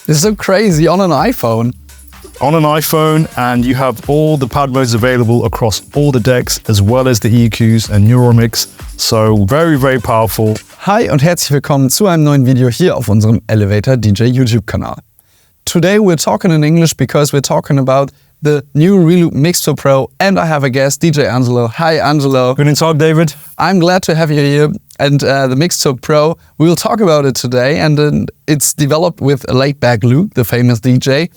This is so crazy on an iPhone. On an iPhone, and you have all the pad modes available across all the decks, as well as the EQs and Neuromix. So very, very powerful. Hi und herzlich willkommen zu einem neuen Video hier auf unserem Elevator DJ YouTube-Kanal. Today we're talking in English because we're talking about the new Reloop Mixto Pro, and I have a guest, DJ Angelo. Hi Angelo. Guten Tag, David. I'm glad to have you here. And the Mixto Pro, we will talk about it today, and it's developed with Laidback Luke, the famous DJ.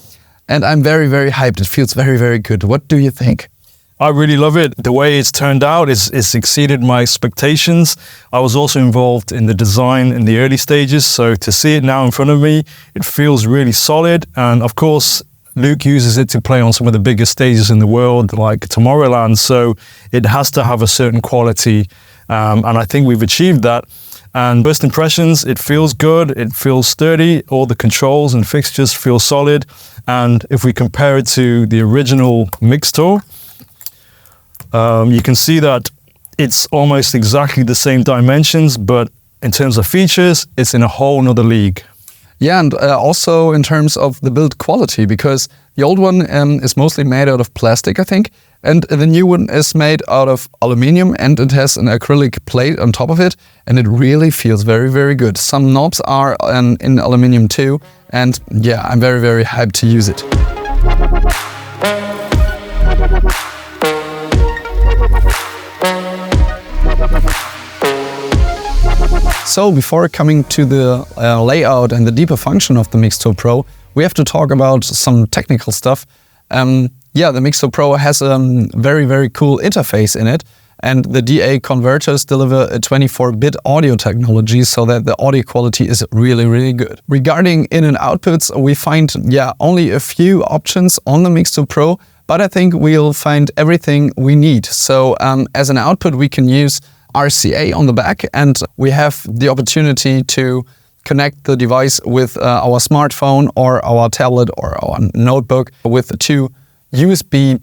And I'm very, very hyped. It feels very, very good. What do you think? I really love it. The way it's turned out it's exceeded my expectations. I was also involved in the design in the early stages, so to see it now in front of me, it feels really solid. And of course, Luke uses it to play on some of the biggest stages in the world, like Tomorrowland, so it has to have a certain quality, and I think we've achieved that. And first impressions, it feels good, it feels sturdy, all the controls and fixtures feel solid. And if we compare it to the original Mixto, you can see that it's almost exactly the same dimensions, but in terms of features, it's in a whole nother league. Yeah, and also in terms of the build quality, because the old one is mostly made out of plastic, I think, and the new one is made out of aluminium, and it has an acrylic plate on top of it, and it really feels very, very good. Some knobs are in aluminium too, and yeah, I'm very, very hyped to use it. So before coming to the layout and the deeper function of the Mixto Pro, we have to talk about some technical stuff. Yeah, the Mixto Pro has a very, very cool interface in it, and the DA converters deliver a 24-bit audio technology so that the audio quality is really, really good. Regarding in and outputs, we find, only a few options on the Mixto Pro, but I think we'll find everything we need. So as an output, we can use RCA on the back, and we have the opportunity to connect the device with our smartphone or our tablet or our notebook with two USB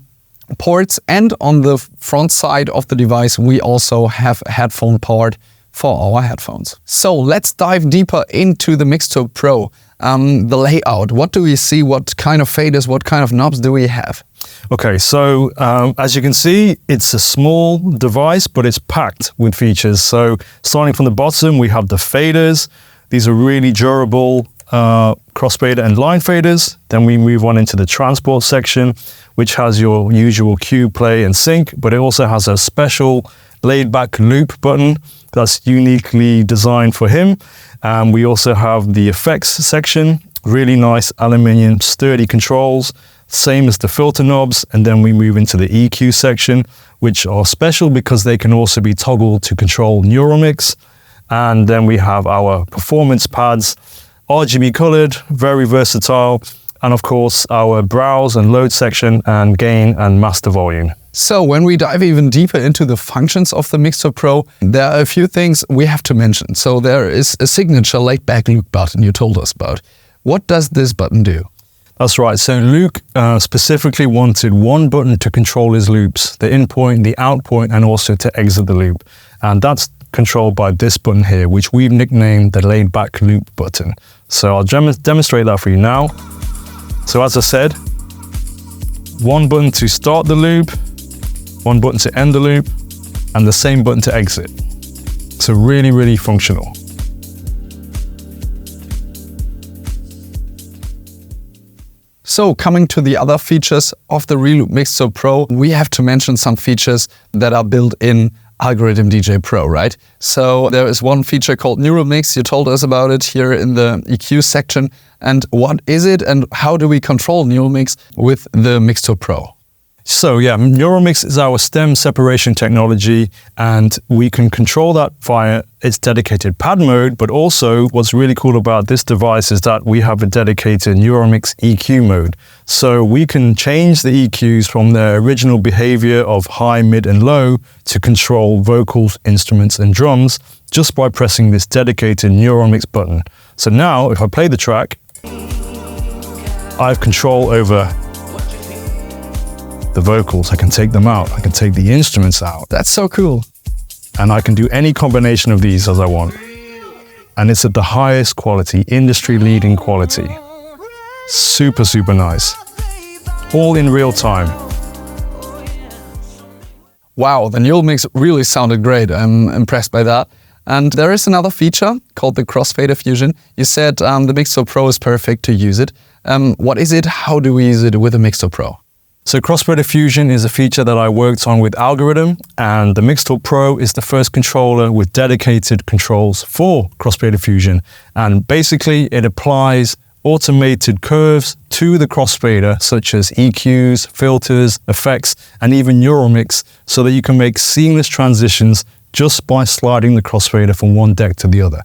ports, and on the front side of the device we also have a headphone port for our headphones. So let's dive deeper into the Mixto Pro. The layout, what do we see, what kind of faders, what kind of knobs do we have? Okay, so as you can see, it's a small device, but it's packed with features. So starting from the bottom, we have the faders. These are really durable crossfader and line faders. Then we move on into the transport section, which has your usual cue, play and sync, but it also has a special laid-back loop button that's uniquely designed for him. We also have the effects section, really nice aluminium sturdy controls, same as the filter knobs. And then we move into the EQ section, which are special because they can also be toggled to control Neuromix. And then we have our performance pads, RGB colored, very versatile. And of course, our browse and load section and gain and master volume. So when we dive even deeper into the functions of the Mixto Pro, there are a few things we have to mention. So there is a signature laid-back Luke button you told us about. What does this button do? That's right. So Luke specifically wanted one button to control his loops, the in point, the out point, and also to exit the loop. And that's controlled by this button here, which we've nicknamed the laid-back loop button. So I'll demonstrate that for you now. So as I said, one button to start the loop, one button to end the loop, and the same button to exit. So really, really functional. So coming to the other features of the Reloop Mixto Pro, we have to mention some features that are built in Algorithm DJ Pro, right? So there is one feature called Neuromix. You told us about it here in the EQ section. And what is it and how do we control Neuromix with the Mixto Pro? So yeah, Neuromix is our stem separation technology, and we can control that via its dedicated pad mode, but also what's really cool about this device is that we have a dedicated Neuromix EQ mode. So we can change the EQs from their original behavior of high, mid and low to control vocals, instruments and drums just by pressing this dedicated Neuromix button. So now if I play the track, I have control over the vocals. I can take them out. I can take the instruments out. That's so cool. And I can do any combination of these as I want. And it's at the highest quality, industry-leading quality. Super, super nice. All in real time. Wow, the Newell mix really sounded great. I'm impressed by that. And there is another feature called the Crossfader Fusion. You said the Mixer Pro is perfect to use it. What is it? How do we use it with the Mixer Pro? So Crossfader Fusion is a feature that I worked on with Algoriddim, and the Mixer Pro is the first controller with dedicated controls for Crossfader Fusion. And basically it applies automated curves to the crossfader, such as EQs, filters, effects, and even neural mix, so that you can make seamless transitions just by sliding the crossfader from one deck to the other.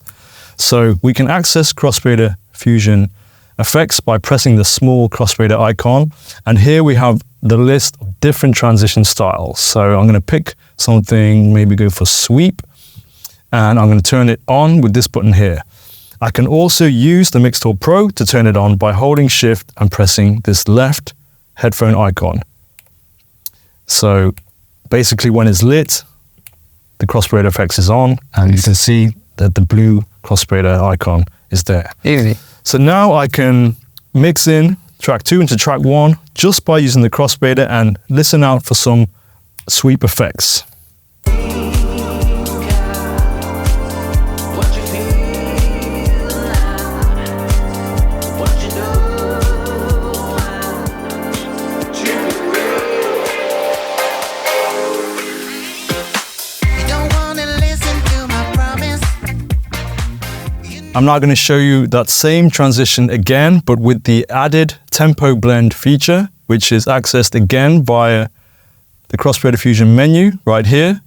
So we can access Crossfader Fusion effects by pressing the small crossfader icon. And here we have the list of different transition styles. So I'm going to pick something, maybe go for sweep, and I'm going to turn it on with this button here. I can also use the Mixer Pro to turn it on by holding Shift and pressing this left headphone icon. So basically when it's lit, the crossfader effects is on, and you can see that the blue crossfader icon is there. Easy. So now I can mix in track 2 into track 1 just by using the crossfader and listen out for some sweep effects. I'm now going to show you that same transition again, but with the added tempo blend feature, which is accessed again via the Crossfader Fusion menu right here.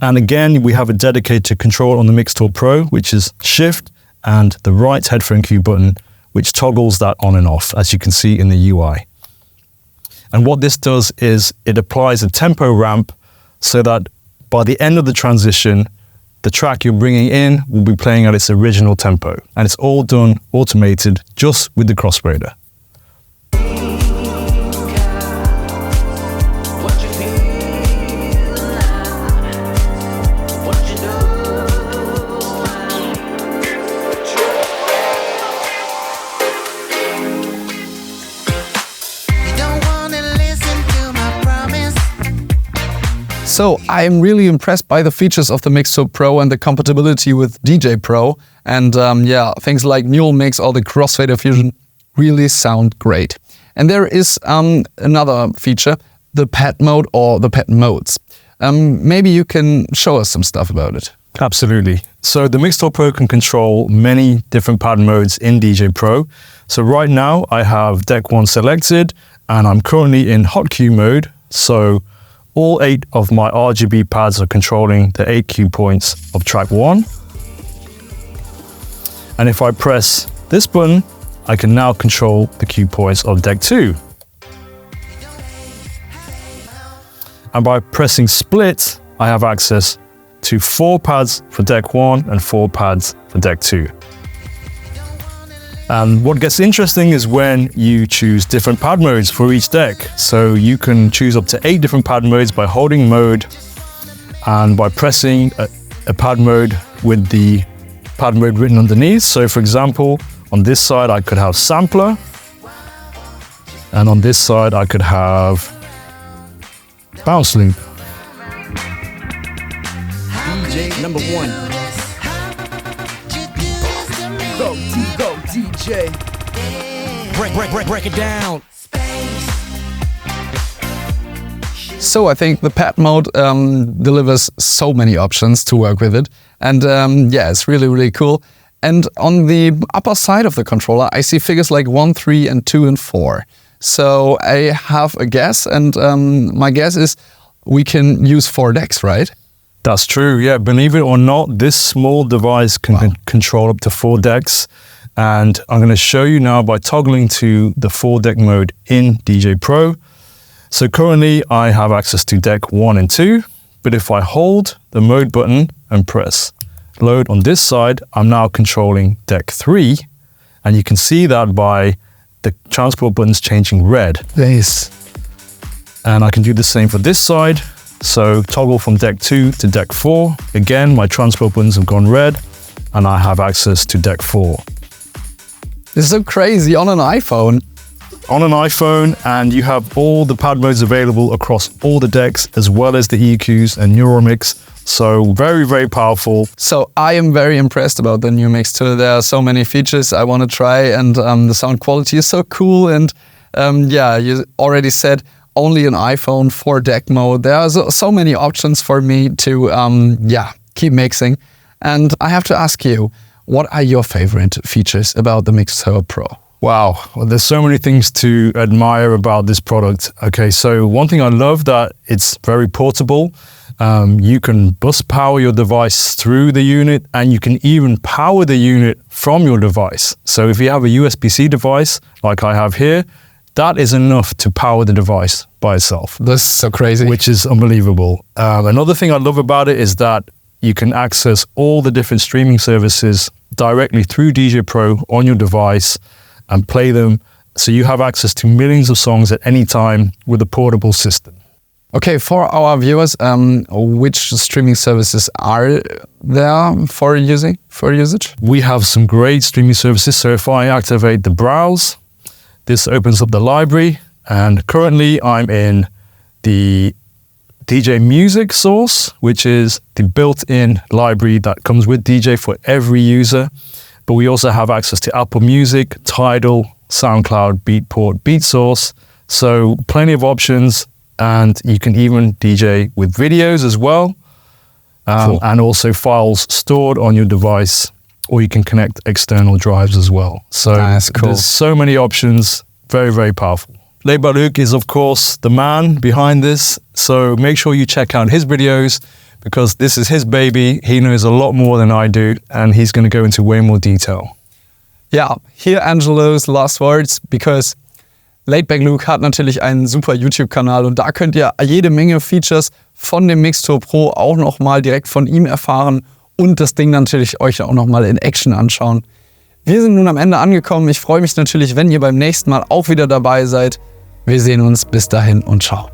And again, we have a dedicated control on the Mixer Pro, which is Shift and the right headphone cue button, which toggles that on and off, as you can see in the UI. And what this does is it applies a tempo ramp so that by the end of the transition, the track you're bringing in will be playing at its original tempo. And it's all done automated just with the crossfader. So I'm really impressed by the features of the Mixer Pro and the compatibility with DJ Pro. And yeah, things like Newell Mix or the Crossfader Fusion really sound great. And there is another feature, the pad mode or the pad modes. Maybe you can show us some stuff about it. Absolutely. So the Mixer Pro can control many different pad modes in DJ Pro. So right now I have deck 1 selected and I'm currently in hot cue mode. So all 8 of my RGB pads are controlling the 8 cue points of track 1. And if I press this button, I can now control the cue points of deck 2. And by pressing split, I have access to 4 pads for deck 1 and 4 pads for deck 2. And what gets interesting is when you choose different pad modes for each deck. So you can choose up to 8 different pad modes by holding mode and by pressing a pad mode with the pad mode written underneath. So for example, on this side I could have sampler, and on this side I could have bounce loop. DJ number 1. Go DJ. Break it down. So I think the pad mode delivers so many options to work with it. And yeah, it's really, really cool. And on the upper side of the controller, I see figures like 1, 3, and 2, and 4. So I have a guess, and my guess is we can use 4 decks, right? That's true, yeah. Believe it or not, this small device can control up to 4 decks. And I'm going to show you now by toggling to the 4 deck mode in DJ Pro. So currently I have access to deck 1 and 2, but if I hold the mode button and press load on this side, I'm now controlling deck 3. And you can see that by the transport buttons changing red. Nice. And I can do the same for this side. So toggle from deck 2 to deck 4. Again, my transport buttons have gone red and I have access to deck 4. It's so crazy on an iPhone. On an iPhone, and you have all the pad modes available across all the decks, as well as the EQs and Neuromix. So very, very powerful. So I am very impressed about the new Mix 2. There are so many features I want to try, and the sound quality is so cool. And yeah, you already said only an iPhone for deck mode. There are so many options for me to keep mixing. And I have to ask you, what are your favorite features about the Mix Turbo Pro? Wow, well, there's so many things to admire about this product. Okay, so one thing I love that it's very portable. You can bus power your device through the unit, and you can even power the unit from your device. So if you have a USB-C device, like I have here, that is enough to power the device by itself. This is so crazy. Which is unbelievable. Another thing I love about it is that you can access all the different streaming services directly through DJ Pro on your device and play them. So you have access to millions of songs at any time with a portable system. Okay, for our viewers, which streaming services are there for usage? We have some great streaming services. So if I activate the browse, this opens up the library, and currently I'm in the DJ Music source, which is the built-in library that comes with DJ for every user. But we also have access to Apple Music, Tidal, SoundCloud, Beatport, BeatSource. So plenty of options, and you can even DJ with videos as well. Cool. And also files stored on your device, or you can connect external drives as well. So that's cool. There's so many options, very, very powerful. Leigh Baruch is, of course, the man behind this. So make sure you check out his videos, because this is his baby. He knows a lot more than I do, and he's going to go into way more detail. Ja, hier Angelo's last words, because Laidback Luke hat natürlich einen super YouTube-Kanal, und da könnt ihr jede Menge Features von dem Mix Turbo Pro auch nochmal direkt von ihm erfahren und das Ding natürlich euch auch nochmal in Action anschauen. Wir sind nun am Ende angekommen. Ich freue mich natürlich, wenn ihr beim nächsten Mal auch wieder dabei seid. Wir sehen uns. Bis dahin und ciao.